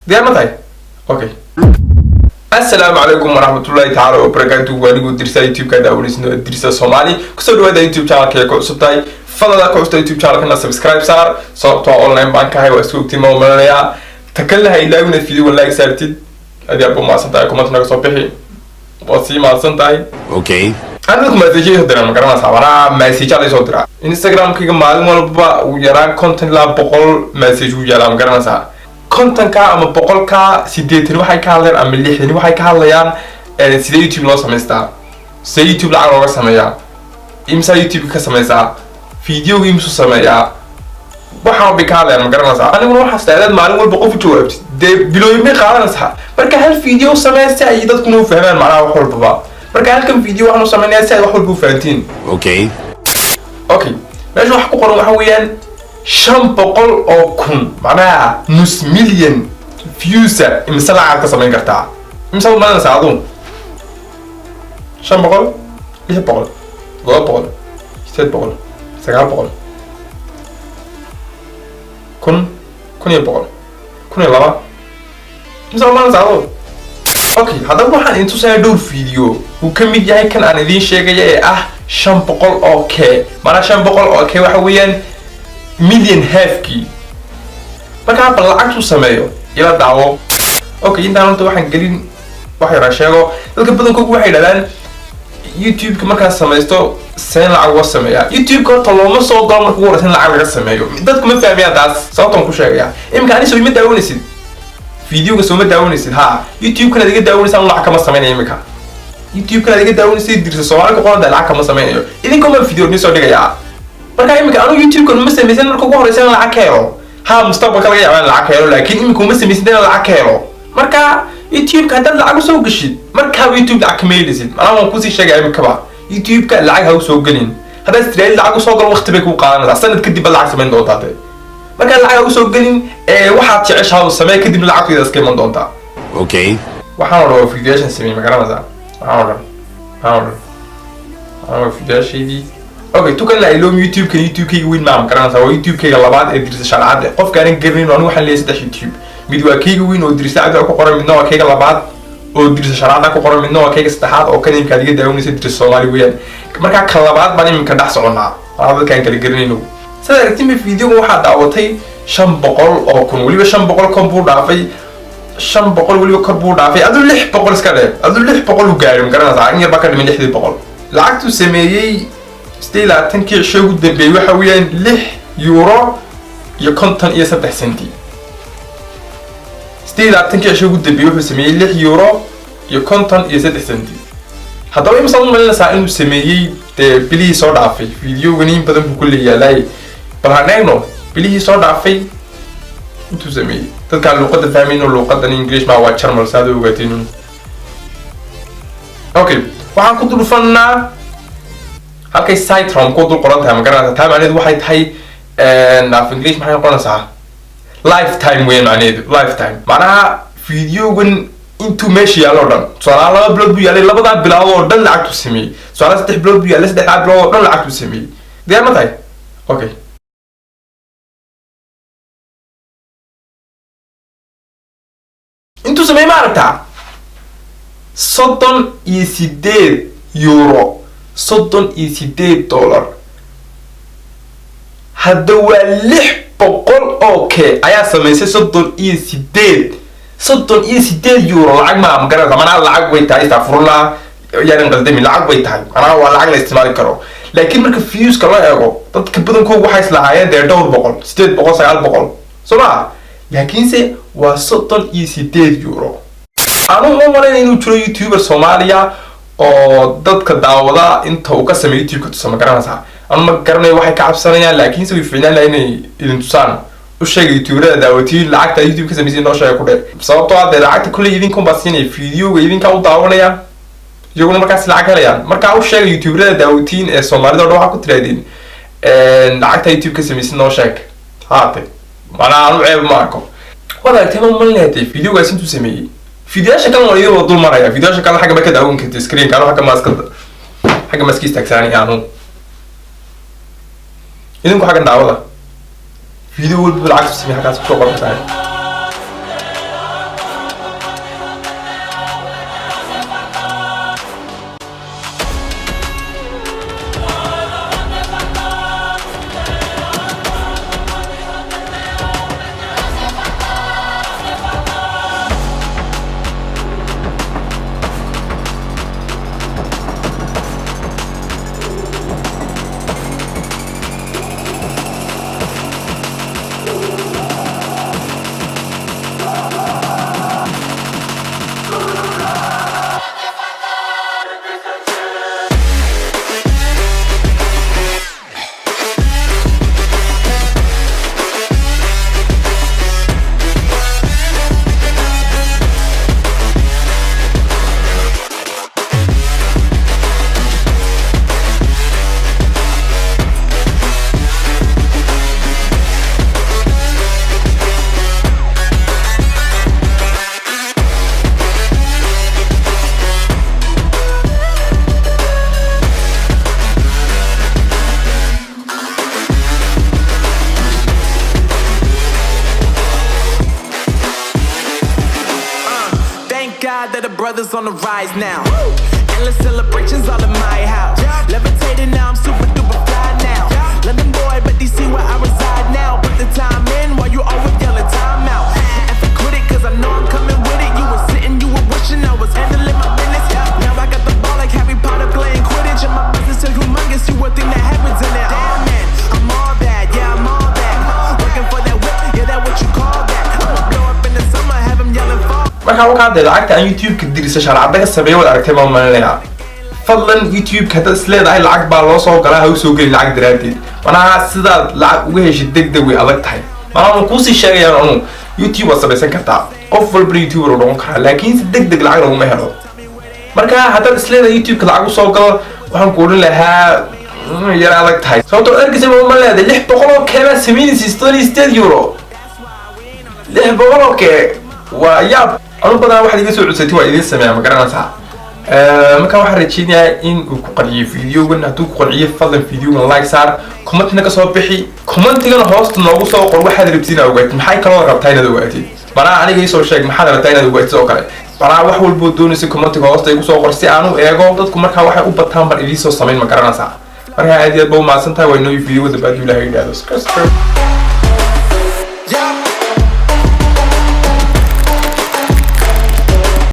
دي متى اوكي السلام عليكم ورحمة الله تعالى وبركاته وأنا درس يوتيوب كذا ونسنا درس الصومالي كسر هذا يوتيوب channel كيكو سبتاي فلا كوست يوتيوب channel كنا سبسكرايب صار صوت أونلاين بانك هاي وأسوق تيمو مليا تكلها إلى من الفيديو ولا يسارتي أدي أبو ما سنتاي كم تناقص صبحي وصي ما سنتاي أوكي أنا كم تيجي هدرنا مكرنا سوارا مسج على صوترا إنستغرام كي معلومة بقى ويرا كونتنت لا بقول مسج ويرا مكرنا سا كونتنت كا أما بقول كا سيدتني وحي كهالر أما اللي حني وحي كهاليان سيد يوتيوب لو سمستا سيد يوتيوب لا عروة سميا إمسا يوتيوب كسمسا فيديو يمسو سميا waxaan bikaaleyn ma garanaysaa anigu waxa istaadad maalin walba qof jawaabtid de bilooyin qaadanaysaa marka hal video sameeyay ay dadku noo fahmaan macnaha wax walba marka halkan video waxaan sameeynaa si ay wax walba u fahantiin okay meesha wax ku qoran waxa weeyaan 500 oo kun macnaha nus milyan views imsa lacag ka sameyn kartaa imsa ma nasaado 500 600 700 700 900 كن يبغون كن يلا مثلا ما نزعله اوكي هذا waxaan intu soo dhowr video uu kamid yahay kan aan idin sheegay 500 okay mana 500 okay waxa weeyaan million halfki marka bal lacag uu sameeyo ila daawo okay intaan waxaan gelin wax yar sheego dadka badankoodu waxay dhalaan YouTube ka markaa samaysto seen lacag uga sameeyaa YouTube ka talooma soo galo marka ugu horeysa lacag laga sameeyo dadku ma fahmayaan taas sababtan ku sheegaya imka ani soo ima daawanaysid video ka soo ma daawanaysid ha YouTube kana adiga daawanaysaa lacag kama sameeyo imka YouTube kana adiga daawanaysid dirsa Soomaaliga qoran lacag kama sameeyo idinka ma video ni soo dhigaya marka imka anu YouTube kan ma sameeysan marka ugu horeysa lacag ka helo ha mustaqbalka laga yaabaa lacag ka helo laakiin imka ma sameeysan lacag ka helo marka YouTube ka dad lacag soo gashid marka YouTube lacag ka meelisid anaa ku sii sheegay imka ba YouTube ka lacag ha soo galin hada Israel lacag soo gal waqti bay ku qaadanaysaa sanad kadib lacag sameyn doontaa marka lacag ha soo galin waxaad jeceshahay sameey kadib lacagteeda iska iman doontaa okay waxaan rabo fiidiyooyin sameey ma garanaysaa waxaan fiidiyooyin okay tukan la ilom YouTube ka YouTube ka weyn ma garanaysaa YouTube ka labaad ee dirisa sharcad qofka aan garin anigu waxaan leeyahay YouTube mid waa keyga weyn oo dirsaacada ku qoran midna waa keyga labaad oo dirsa sharcada ku qoran midna waa keyga saddexaad oo kan imka adiga daawanaysa dirsa Soomaali weeyaan marka ka labaad baan imka dhax soconaa dadka aan kala garanayno sida aragtimi video-ga waxa daawatay 500 oo kun waliba 500 kun buu dhaafay 500 waliba kor buu dhaafay adu 600 iska dheer adu 600 u gaarin garanaysaa in yar ba ka dhiman 600 lacagtu sameeyay stila tankii shoogu dambeeyay waxa weeyaan 6 euro iyo 53 senti stila tankii shoogu dambeeyay wuxuu sameeyay 6 euro iyo 53 senti haddaba imsa u malinaysaa inuu sameeyay bilihii soo dhaafay video-gan in badan buu ku leeyahay bal hanayno bilihii soo dhaafay intuu sameeyay dadka luqadda fahmayno luqaddan English ma waa German saad u ogaatiin okay waxaan ku dulfanaa halkay site rom ku dul qoran tahay ma garanaysaa taamaneedu waxay tahay af English maxay qoranaysaa lifetime weyn macneedu lifetime macnaha video-gan intuu meesha yaalo dhan su'aalaha laba bilood buu yaalay labada bilood oo dhan lacag tu sameeyay su'aalaha saddex bilood buu yaalay saddex bilood oo dhan lacag tu sameeyay diyaar ma tahay okay intuu sameeyay ma aragtaa 38 euro 38 dollar hadda waa 600 okay ayaa sameysay 38 euro lacag ma garanaysaa mana lacag way tahay istafurla yaan qaldami lacag way tahay ana waa lacag la isticmaali karo laakiin marka views ka la eego dadka badankoodu waxay islaayeen dhowr boqol 800 900 soma laakiin se waa 38 euro anu ma maleyn inuu jiro YouTuber Soomaaliya oo dadka daawada inta uu ka sameeyo YouTube ka tusama garanaysaa ama garanayo waxay ka cabsanayaan laakiin se way fiicnaan inay idin tusaan u sheegay YouTuberada daawatiin lacagta YouTube ka sameeyay noo sheegay ku dheer sababtoo ah lacagta kulli idinka baasiinay video-ga idinka u daawanaya iyaguna markaas lacag helayaan marka u sheegay YouTuberada daawatiin ee Soomaalida waxa ku tiraadeen lacagta YouTube ka sameeyay noo sheeg haate mana aanu ceeb ma arko wada timo malneetay video-gaas intuu sameeyay fiidiyooyinka kan waa iyadoo dul maraya fiidiyooyinka kan xagga ka daawan kartay screen kan waxa xagga maskiis taagsanay aanu idinku xagga daawada video walba lacag sameeyay halkaas ku qoran tahay sky that the brothers on the rise now. Endless celebrations all in my house. Levitating now, I'm super duper fly now. London boy, but they see where I reside now. Put the time in while you always yelling time out. If you quit it, cause I know I'm coming with it. You were sitting, you were wishing I was handling my business. Now I got the ball like Harry Potter playing Quidditch. And my business is humongous, you would think that happens in it. Damn man, I'm all that, yeah I'm all that. Working for that whip, yeah that what you call that. I'ma blow up in the summer, have him yelling fall. marka waxa hadda lacagta aan YouTube ka dirisa sharciyada ka sameeyo wada aragtay ma malinaya fadlan YouTube ka dad isleedahay lacag baa loo soo galaa ha u soo galin lacag daraadeed wanaha sida lacag uga heshay degdeg way adag tahay maana ku sii sheegayaan anu YouTube waa samaysan kartaa qof walba YouTuber oo noqon kara laakiin si degdeg lacag laguma helo marka hadda isleedahay YouTube ka lacag u soo galo waxaan ku oran lahaa yar adag tahay sababtoo ergisa ma leedahay 600 oo keema sameynaysa 68 euro 600 oo ke waa yaab أنا بدنا واحد يسوي عساتي واحد يسمع مقرنا ساعة مكان واحد رجينا إن وقرية فيديو قلنا تو قرية فضل فيديو من لايك صار كومنت نقص بحي كومنت لنا هوست ناقص أو قر واحد ربتينا أوقات محي كلام ربطينا دلوقتي برا عليه يسوي شيء محل ربطينا دلوقتي سو كله برا واحد بدون يسوي كومنت هوست يقص أو قرصي عنه إيجو ضد كومنت واحد وبتهم بر إليسو سامين مقرنا ساعة برا هذه البوم ما سنتها وينو فيديو ده بدي له هيدا